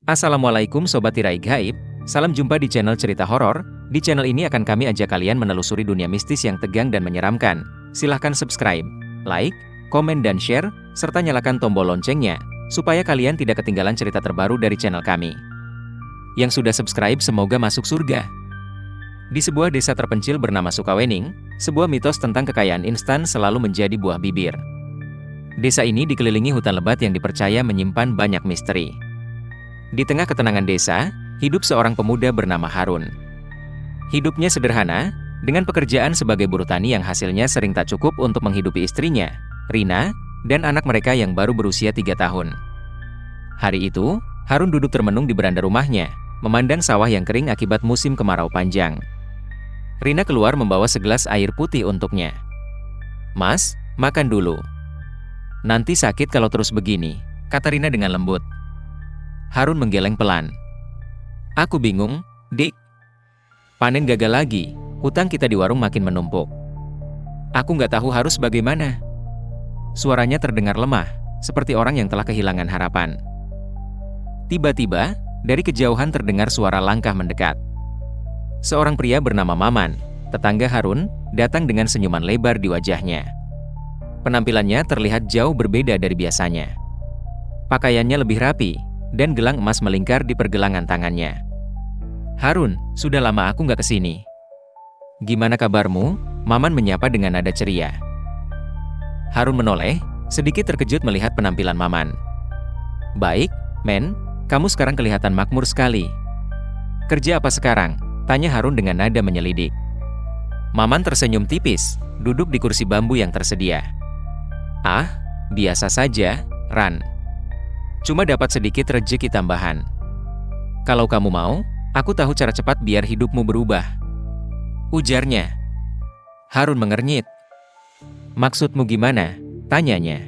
Assalamualaikum Sobat Tirai Gaib, salam jumpa di channel cerita horor. Di channel ini akan kami ajak kalian menelusuri dunia mistis yang tegang dan menyeramkan. Silahkan subscribe, like, komen dan share, serta nyalakan tombol loncengnya, supaya kalian tidak ketinggalan cerita terbaru dari channel kami. Yang sudah subscribe semoga masuk surga. Di sebuah desa terpencil bernama Sukawening, sebuah mitos tentang kekayaan instan selalu menjadi buah bibir. Desa ini dikelilingi hutan lebat yang dipercaya menyimpan banyak misteri. Di tengah ketenangan desa, hidup seorang pemuda bernama Harun. Hidupnya sederhana, dengan pekerjaan sebagai buruh tani yang hasilnya sering tak cukup untuk menghidupi istrinya, Rina, dan anak mereka yang baru berusia 3 tahun. Hari itu, Harun duduk termenung di beranda rumahnya, memandang sawah yang kering akibat musim kemarau panjang. Rina keluar membawa segelas air putih untuknya. "Mas, makan dulu. Nanti sakit kalau terus begini," kata Rina dengan lembut. Harun menggeleng pelan. "Aku bingung, Dik. Panen gagal lagi, hutang kita di warung makin menumpuk. Aku nggak tahu harus bagaimana." Suaranya terdengar lemah, seperti orang yang telah kehilangan harapan. Tiba-tiba, dari kejauhan terdengar suara langkah mendekat. Seorang pria bernama Maman, tetangga Harun, datang dengan senyuman lebar di wajahnya. Penampilannya terlihat jauh berbeda dari biasanya. Pakaiannya lebih rapi, dan gelang emas melingkar di pergelangan tangannya. "Harun, sudah lama aku nggak kesini. Gimana kabarmu?" Maman menyapa dengan nada ceria. Harun menoleh, sedikit terkejut melihat penampilan Maman. "Baik, Men, kamu sekarang kelihatan makmur sekali. Kerja apa sekarang?" tanya Harun dengan nada menyelidik. Maman tersenyum tipis, duduk di kursi bambu yang tersedia. "Ah, biasa saja, Ran. Cuma dapat sedikit rejeki tambahan. Kalau kamu mau, aku tahu cara cepat biar hidupmu berubah," ujarnya. Harun mengernyit. "Maksudmu gimana?" tanyanya.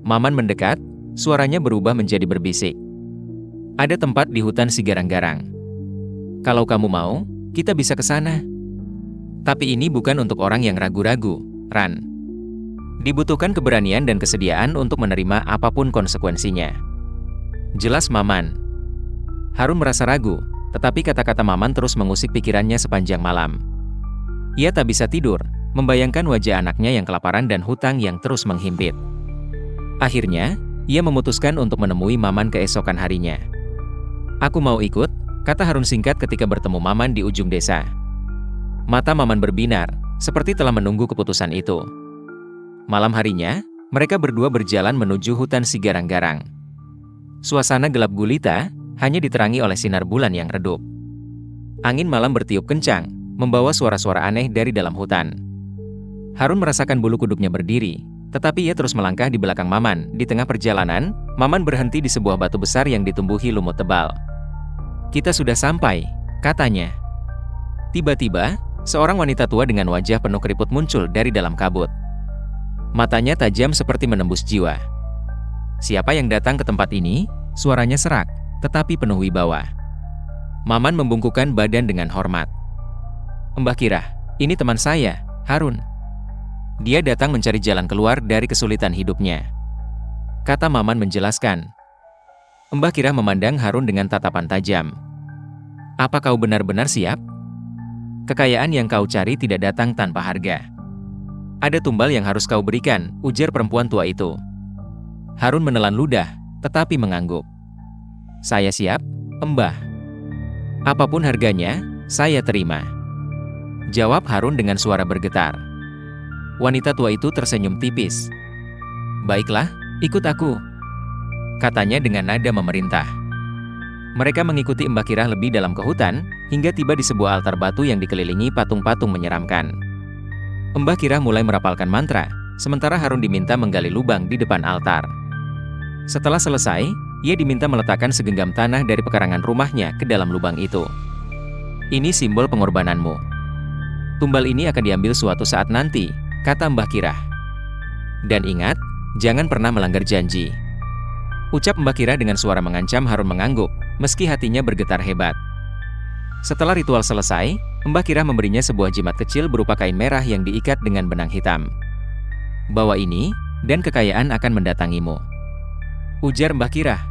Maman mendekat, suaranya berubah menjadi berbisik. "Ada tempat di hutan si garang-garang. Kalau kamu mau, kita bisa ke sana. Tapi ini bukan untuk orang yang ragu-ragu, Ran. Dibutuhkan keberanian dan kesediaan untuk menerima apapun konsekuensinya," jelas Maman. Harun merasa ragu, tetapi kata-kata Maman terus mengusik pikirannya sepanjang malam. Ia tak bisa tidur, membayangkan wajah anaknya yang kelaparan dan hutang yang terus menghimpit. Akhirnya, ia memutuskan untuk menemui Maman keesokan harinya. "Aku mau ikut," kata Harun singkat ketika bertemu Maman di ujung desa. Mata Maman berbinar, seperti telah menunggu keputusan itu. Malam harinya, mereka berdua berjalan menuju hutan si garang-garang. Suasana gelap gulita, hanya diterangi oleh sinar bulan yang redup. Angin malam bertiup kencang, membawa suara-suara aneh dari dalam hutan. Harun merasakan bulu kuduknya berdiri, tetapi ia terus melangkah di belakang Maman. Di tengah perjalanan, Maman berhenti di sebuah batu besar yang ditumbuhi lumut tebal. "Kita sudah sampai," katanya. Tiba-tiba, seorang wanita tua dengan wajah penuh keriput muncul dari dalam kabut. Matanya tajam seperti menembus jiwa. "Siapa yang datang ke tempat ini?" Suaranya serak, tetapi penuh wibawa. Maman membungkukkan badan dengan hormat. "Mbah Kirah, ini teman saya, Harun. Dia datang mencari jalan keluar dari kesulitan hidupnya," kata Maman menjelaskan. Mbah Kirah memandang Harun dengan tatapan tajam. "Apa kau benar-benar siap? Kekayaan yang kau cari tidak datang tanpa harga. Ada tumbal yang harus kau berikan," ujar perempuan tua itu. Harun menelan ludah, tetapi mengangguk. "Saya siap, Mbah. Apapun harganya, saya terima," jawab Harun dengan suara bergetar. Wanita tua itu tersenyum tipis. "Baiklah, ikut aku," katanya dengan nada memerintah. Mereka mengikuti Mbah Kirah lebih dalam ke hutan, hingga tiba di sebuah altar batu yang dikelilingi patung-patung menyeramkan. Mbah Kirah mulai merapalkan mantra, sementara Harun diminta menggali lubang di depan altar. Setelah selesai, ia diminta meletakkan segenggam tanah dari pekarangan rumahnya ke dalam lubang itu. "Ini simbol pengorbananmu. Tumbal ini akan diambil suatu saat nanti," kata Mbah Kirah. "Dan ingat, jangan pernah melanggar janji," ucap Mbah Kirah dengan suara mengancam. Harun mengangguk, meski hatinya bergetar hebat. Setelah ritual selesai, Mbah Kirah memberinya sebuah jimat kecil berupa kain merah yang diikat dengan benang hitam. "Bawa ini, dan kekayaan akan mendatangimu," ujar Mbah Kirah.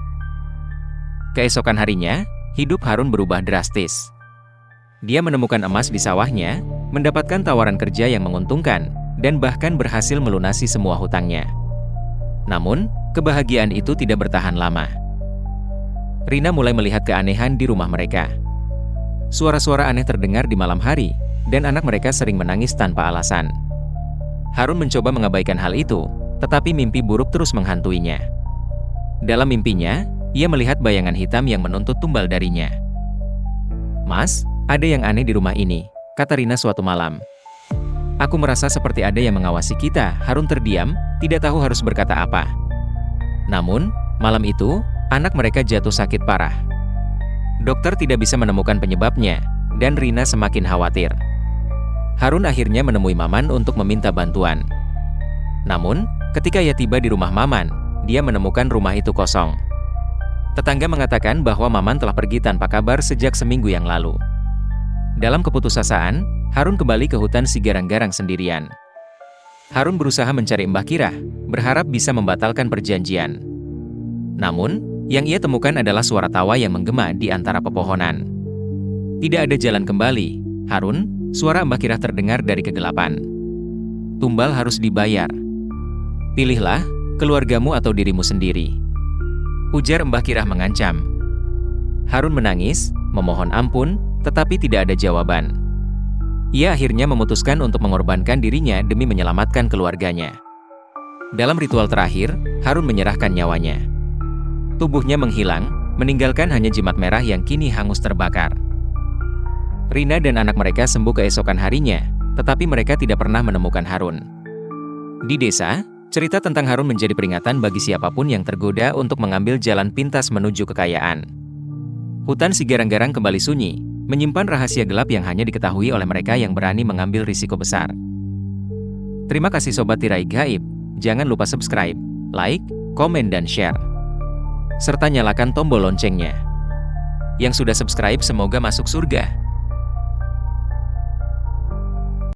Keesokan harinya, hidup Harun berubah drastis. Dia menemukan emas di sawahnya, mendapatkan tawaran kerja yang menguntungkan, dan bahkan berhasil melunasi semua hutangnya. Namun, kebahagiaan itu tidak bertahan lama. Rina mulai melihat keanehan di rumah mereka. Suara-suara aneh terdengar di malam hari, dan anak mereka sering menangis tanpa alasan. Harun mencoba mengabaikan hal itu, tetapi mimpi buruk terus menghantuinya. Dalam mimpinya, ia melihat bayangan hitam yang menuntut tumbal darinya. "Mas, ada yang aneh di rumah ini," kata Rina suatu malam. "Aku merasa seperti ada yang mengawasi kita." Harun terdiam, tidak tahu harus berkata apa. Namun, malam itu, anak mereka jatuh sakit parah. Dokter tidak bisa menemukan penyebabnya, dan Rina semakin khawatir. Harun akhirnya menemui Maman untuk meminta bantuan. Namun, ketika ia tiba di rumah Maman, dia menemukan rumah itu kosong. Tetangga mengatakan bahwa Maman telah pergi tanpa kabar sejak seminggu yang lalu. Dalam keputusasaan, Harun kembali ke hutan si garang-garang sendirian. Harun berusaha mencari Mbah Kirah, berharap bisa membatalkan perjanjian. Namun, yang ia temukan adalah suara tawa yang menggema di antara pepohonan. Tidak ada jalan kembali, Harun, suara Mbah Kirah terdengar dari kegelapan. "Tumbal harus dibayar. Pilihlah, keluargamu atau dirimu sendiri," ujar Mbah Kirah mengancam. Harun menangis, memohon ampun, tetapi tidak ada jawaban. Ia akhirnya memutuskan untuk mengorbankan dirinya demi menyelamatkan keluarganya. Dalam ritual terakhir, Harun menyerahkan nyawanya. Tubuhnya menghilang, meninggalkan hanya jimat merah yang kini hangus terbakar. Rina dan anak mereka sembuh keesokan harinya, tetapi mereka tidak pernah menemukan Harun. Di desa, cerita tentang Harun menjadi peringatan bagi siapapun yang tergoda untuk mengambil jalan pintas menuju kekayaan. Hutan si garang-garang kembali sunyi, menyimpan rahasia gelap yang hanya diketahui oleh mereka yang berani mengambil risiko besar. Terima kasih Sobat Tirai Gaib, jangan lupa subscribe, like, komen dan share. Serta nyalakan tombol loncengnya. Yang sudah subscribe semoga masuk surga.